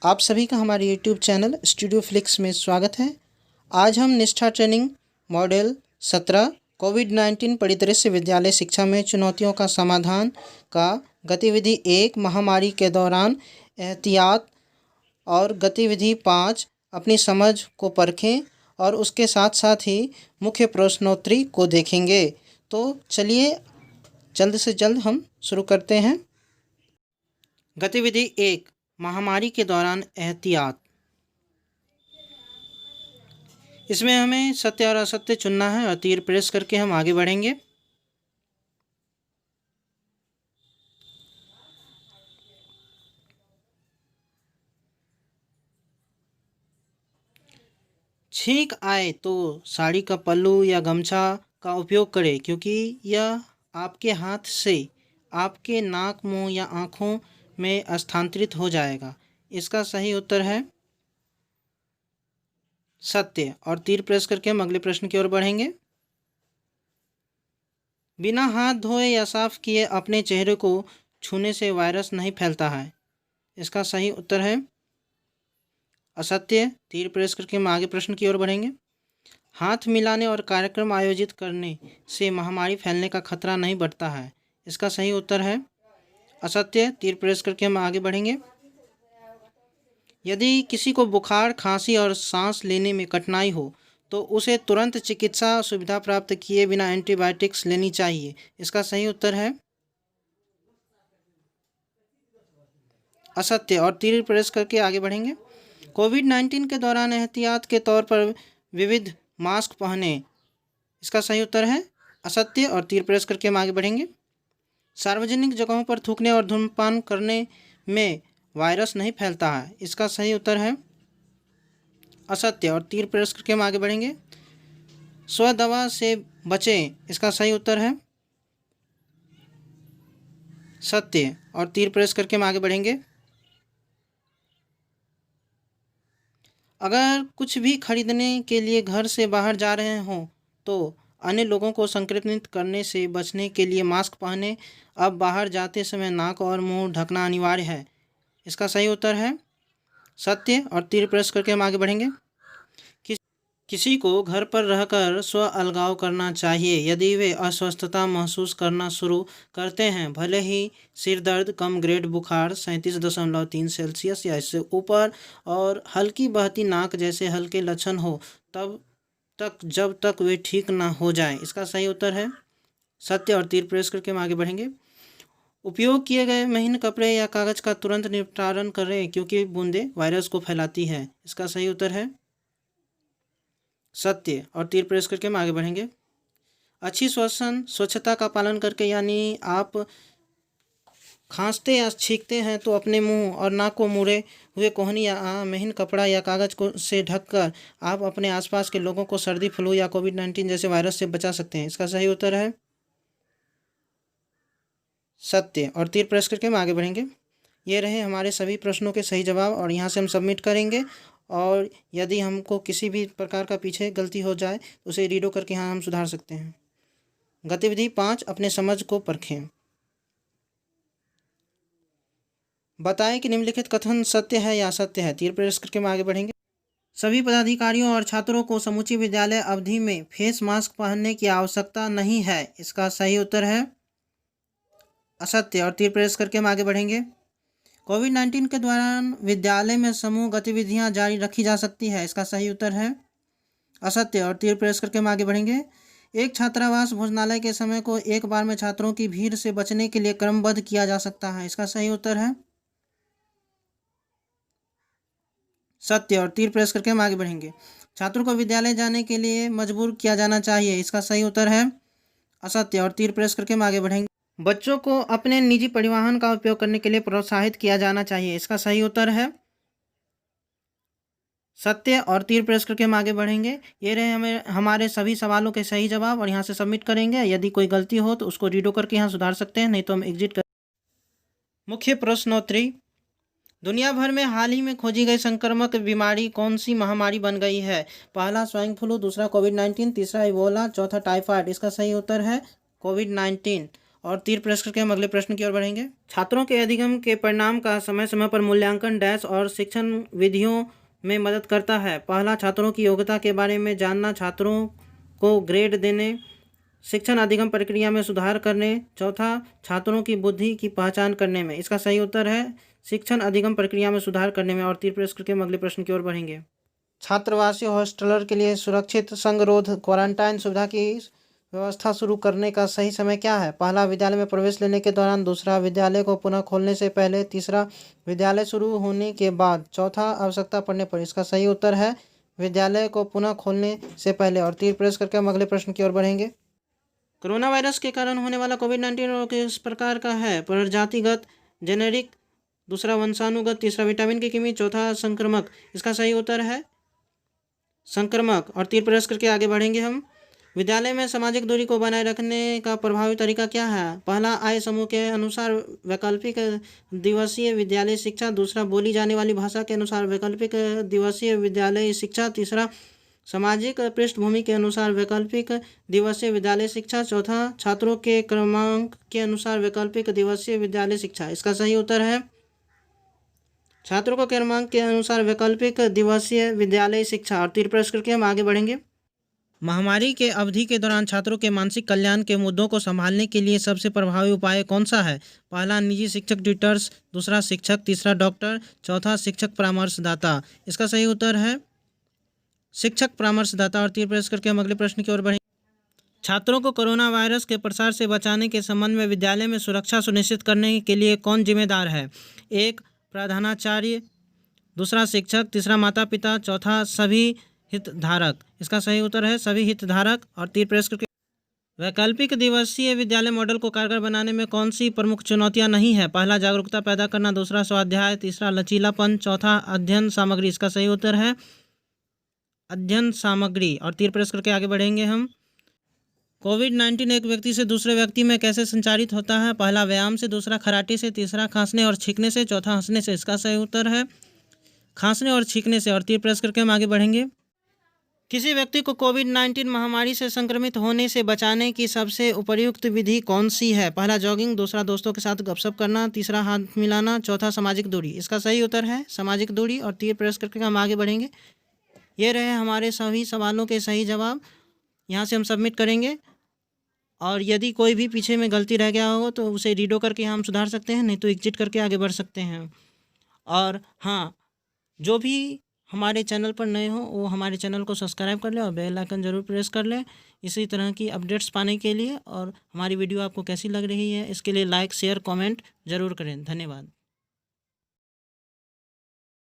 आप सभी का हमारे YouTube चैनल स्टूडियो फ्लिक्स में स्वागत है। आज हम निष्ठा ट्रेनिंग मॉडल 17 कोविड-19 परिदृश्य विद्यालय शिक्षा में चुनौतियों का समाधान का गतिविधि 1 महामारी के दौरान एहतियात और गतिविधि 5 अपनी समझ को परखें और उसके साथ साथ ही मुख्य प्रश्नोत्तरी को देखेंगे। तो चलिए जल्द से जल्द हम शुरू करते हैं। गतिविधि 1 महामारी के दौरान एहतियात। इसमें हमें सत्य और असत्य चुनना है और तीर प्रेस करके हम आगे बढ़ेंगे। छींक आए तो साड़ी का पल्लू या गमछा का उपयोग करें, क्योंकि यह आपके हाथ से आपके नाक, मुंह या आँखों में स्थानांतरित हो जाएगा। इसका सही उत्तर है सत्य और तीर प्रेस करके हम अगले प्रश्न की ओर बढ़ेंगे। बिना हाथ धोए या साफ किए अपने चेहरे को छूने से वायरस नहीं फैलता है। इसका सही उत्तर है असत्य। तीर प्रेस करके हम आगे प्रश्न की ओर बढ़ेंगे। हाथ मिलाने और कार्यक्रम आयोजित करने से महामारी फैलने का खतरा नहीं बढ़ता है। इसका सही उत्तर है असत्य। तीर प्रेस करके हम आगे बढ़ेंगे। यदि किसी को बुखार, खांसी और सांस लेने में कठिनाई हो तो उसे तुरंत चिकित्सा सुविधा प्राप्त किए बिना एंटीबायोटिक्स लेनी चाहिए। इसका सही उत्तर है असत्य और तीर प्रेस करके आगे बढ़ेंगे। कोविड-19 के दौरान एहतियात के तौर पर विविध मास्क पहने। इसका सही उत्तर है असत्य और तीर प्रेस करके हम आगे बढ़ेंगे। सार्वजनिक जगहों पर थूकने और धूम्रपान करने में वायरस नहीं फैलता है। इसका सही उत्तर है असत्य और तीर प्रेस करके हम आगे बढ़ेंगे। स्व दवा से बचें। इसका सही उत्तर है सत्य और तीर प्रेस करके हम आगे बढ़ेंगे। अगर कुछ भी खरीदने के लिए घर से बाहर जा रहे हों तो अन्य लोगों को संक्रमित करने से बचने के लिए मास्क पहने। अब बाहर जाते समय नाक और मुंह ढकना अनिवार्य है। इसका सही उत्तर है सत्य और तीर प्रेस करके हम आगे बढ़ेंगे। किसी को घर पर रहकर स्व अलगाव करना चाहिए यदि वे अस्वस्थता महसूस करना शुरू करते हैं, भले ही सिर दर्द, कम ग्रेड बुखार 37.3 सेल्सियस या इससे ऊपर और हल्की बहती नाक जैसे हल्के लक्षण हो, तब तक जब तक वे ठीक ना हो जाए। इसका सही उत्तर है सत्य और तीर प्रेस करके हम आगे बढ़ेंगे। उपयोग किए गए महीन कपड़े या कागज़ का तुरंत निपटारण करें, क्योंकि बूंदें वायरस को फैलाती है। इसका सही उत्तर है सत्य और तीर प्रेस करके हम आगे बढ़ेंगे। अच्छी स्वच्छता का पालन करके, यानी आप खांसते या छींकते हैं तो अपने मुंह और नाक को मुड़े हुए कोहनी या महीन कपड़ा या कागज़ को से ढककर आप अपने आसपास के लोगों को सर्दी, फ्लू या कोविड-19 जैसे वायरस से बचा सकते हैं। इसका सही उत्तर है सत्य और तीर प्रेस करके हम आगे बढ़ेंगे। ये रहे हमारे सभी प्रश्नों के सही जवाब और यहाँ से हम सबमिट करेंगे। और यदि हमको किसी भी प्रकार का पीछे गलती हो जाए तो उसे रीडो करके यहाँ हम सुधार सकते हैं। गतिविधि 5 अपने समझ को परखें। बताएं कि निम्नलिखित कथन सत्य है या असत्य है। तीर प्रेस करके हम आगे बढ़ेंगे। सभी पदाधिकारियों और छात्रों को समूची विद्यालय अवधि में फेस मास्क पहनने की आवश्यकता नहीं है। इसका सही उत्तर है असत्य और तीर प्रेस करके हम आगे बढ़ेंगे। कोविड-19 के दौरान विद्यालय में समूह गतिविधियां जारी रखी जा सकती है। इसका सही उत्तर है असत्य और तीर प्रेस करके हम आगे बढ़ेंगे। एक छात्रावास भोजनालय के समय को एक बार में छात्रों की भीड़ से बचने के लिए क्रमबद्ध किया जा सकता है। इसका सही उत्तर है सत्य और तीर प्रेस करके हम आगे बढ़ेंगे। छात्रों को विद्यालय जाने के लिए मजबूर किया जाना चाहिए। इसका सही उत्तर है असत्य और तीर प्रेस करके हम आगे बढ़ेंगे। बच्चों को अपने निजी परिवहन का उपयोग करने के लिए प्रोत्साहित किया जाना चाहिए। इसका सही उत्तर है सत्य और तीर प्रेस करके हम आगे बढ़ेंगे। ये रहे हमारे सभी सवालों के सही जवाब और यहाँ से सबमिट करेंगे। यदि कोई गलती हो तो उसको रीडो करके यहाँ सुधार सकते हैं, नहीं तो हम एग्जिट कर। मुख्य प्रश्नोत्तरी। दुनिया भर में हाल ही में खोजी गई संक्रामक बीमारी कौन सी महामारी बन गई है? पहला स्वाइन फ्लू, दूसरा कोविड-19, तीसरा इबोला, चौथा टाइफाइड। इसका सही उत्तर है कोविड-19। और तीर प्रेस करके हम अगले प्रश्न की ओर बढ़ेंगे। छात्रों के अधिगम के परिणाम का समय समय पर मूल्यांकन डैश और शिक्षण विधियों में मदद करता है। पहला, छात्रों की योग्यता के बारे में जानना, छात्रों को ग्रेड देने, शिक्षण अधिगम प्रक्रिया में सुधार करने। चौथा, छात्रों की बुद्धि की पहचान करने में। इसका सही उत्तर है शिक्षण अधिगम प्रक्रिया में सुधार करने में। और तीर प्रेस करके हम अगले प्रश्न की ओर बढ़ेंगे। छात्रावासी हॉस्टलर के लिए सुरक्षित संगरोध क्वारंटाइन सुविधा की व्यवस्था शुरू करने का सही समय क्या है? पहला, विद्यालय में प्रवेश लेने के दौरान। दूसरा, विद्यालय को पुनः खोलने से पहले। तीसरा, विद्यालय शुरू होने के बाद। चौथा, आवश्यकता पड़ने पर। इसका सही उत्तर है विद्यालय को पुनः खोलने से पहले। और तीर प्रेस करके हम अगले प्रश्न की ओर बढ़ेंगे। कोरोना वायरस के कारण होने वाला कोविड-19 रोग किस प्रकार का है? प्रजातिगत, जेनेरिक, दूसरा वंशानुगत, तीसरा विटामिन की कमी, चौथा संक्रामक। इसका सही उत्तर है संक्रामक। और तीर प्रेस करके आगे बढ़ेंगे हम। विद्यालय में सामाजिक दूरी को बनाए रखने का प्रभावी तरीका क्या है? पहला, आय समूह के अनुसार वैकल्पिक दिवसीय विद्यालय शिक्षा। दूसरा, बोली जाने वाली भाषा के अनुसार वैकल्पिक दिवसीय विद्यालय शिक्षा। तीसरा, सामाजिक पृष्ठभूमि के अनुसार वैकल्पिक दिवसीय विद्यालय शिक्षा। चौथा, छात्रों के क्रमांक के अनुसार वैकल्पिक दिवसीय विद्यालय शिक्षा। इसका सही उत्तर है छात्रों को क्रमांक के अनुसार वैकल्पिक दिवसीय विद्यालय शिक्षा। और तीर प्रेस करके हम आगे बढ़ेंगे। महामारी के अवधि के दौरान छात्रों के मानसिक कल्याण के मुद्दों को संभालने के लिए सबसे प्रभावी उपाय कौन सा है? पहला, निजी शिक्षक ट्यूटर्स। दूसरा, शिक्षक। तीसरा, डॉक्टर। चौथा, शिक्षक परामर्शदाता। इसका सही उत्तर है शिक्षक परामर्शदाता। और तीर प्रेस करके हम अगले प्रश्न की ओर बढ़ेंगे। छात्रों को कोरोना वायरस के प्रसार से बचाने के संबंध में विद्यालय में सुरक्षा सुनिश्चित करने के लिए कौन जिम्मेदार है? एक, प्रधानाचार्य। दूसरा, शिक्षक। तीसरा, माता पिता। चौथा, सभी हितधारक। इसका सही उत्तर है सभी हितधारक। और तीर प्रेस करके वैकल्पिक दिवसीय विद्यालय मॉडल को कारगर बनाने में कौन सी प्रमुख चुनौतियां नहीं है? पहला, जागरूकता पैदा करना। दूसरा, स्वाध्याय। तीसरा, लचीलापन। चौथा, अध्ययन सामग्री। इसका सही उत्तर है अध्ययन सामग्री। और तीर प्रेस करके आगे बढ़ेंगे हम। कोविड-19 एक व्यक्ति से दूसरे व्यक्ति में कैसे संचारित होता है? पहला, व्यायाम से। दूसरा, खराटे से। तीसरा, खांसने और छींकने से। चौथा, हंसने से। इसका सही उत्तर है खांसने और छींकने से। और तीर प्रेस करके हम आगे बढ़ेंगे। किसी व्यक्ति को कोविड-19 महामारी से संक्रमित होने से बचाने की सबसे उपयुक्त विधि कौन सी है? पहला, जॉगिंग। दूसरा, दोस्तों के साथ गपशप करना। तीसरा, हाथ मिलाना। चौथा, सामाजिक दूरी। इसका सही उत्तर है सामाजिक दूरी। और तीर प्रेस करके हम आगे बढ़ेंगे। ये रहे हमारे सभी सवालों के सही जवाब। यहाँ से हम सबमिट करेंगे। और यदि कोई भी पीछे में गलती रह गया हो तो उसे रीडो करके हम सुधार सकते हैं, नहीं तो एग्जिट करके आगे बढ़ सकते हैं। और हाँ, जो भी हमारे चैनल पर नए हो वो हमारे चैनल को सब्सक्राइब कर ले और बेल आइकन ज़रूर प्रेस कर ले इसी तरह की अपडेट्स पाने के लिए। और हमारी वीडियो आपको कैसी लग रही है इसके लिए लाइक शेयर कमेंट ज़रूर करें। धन्यवाद।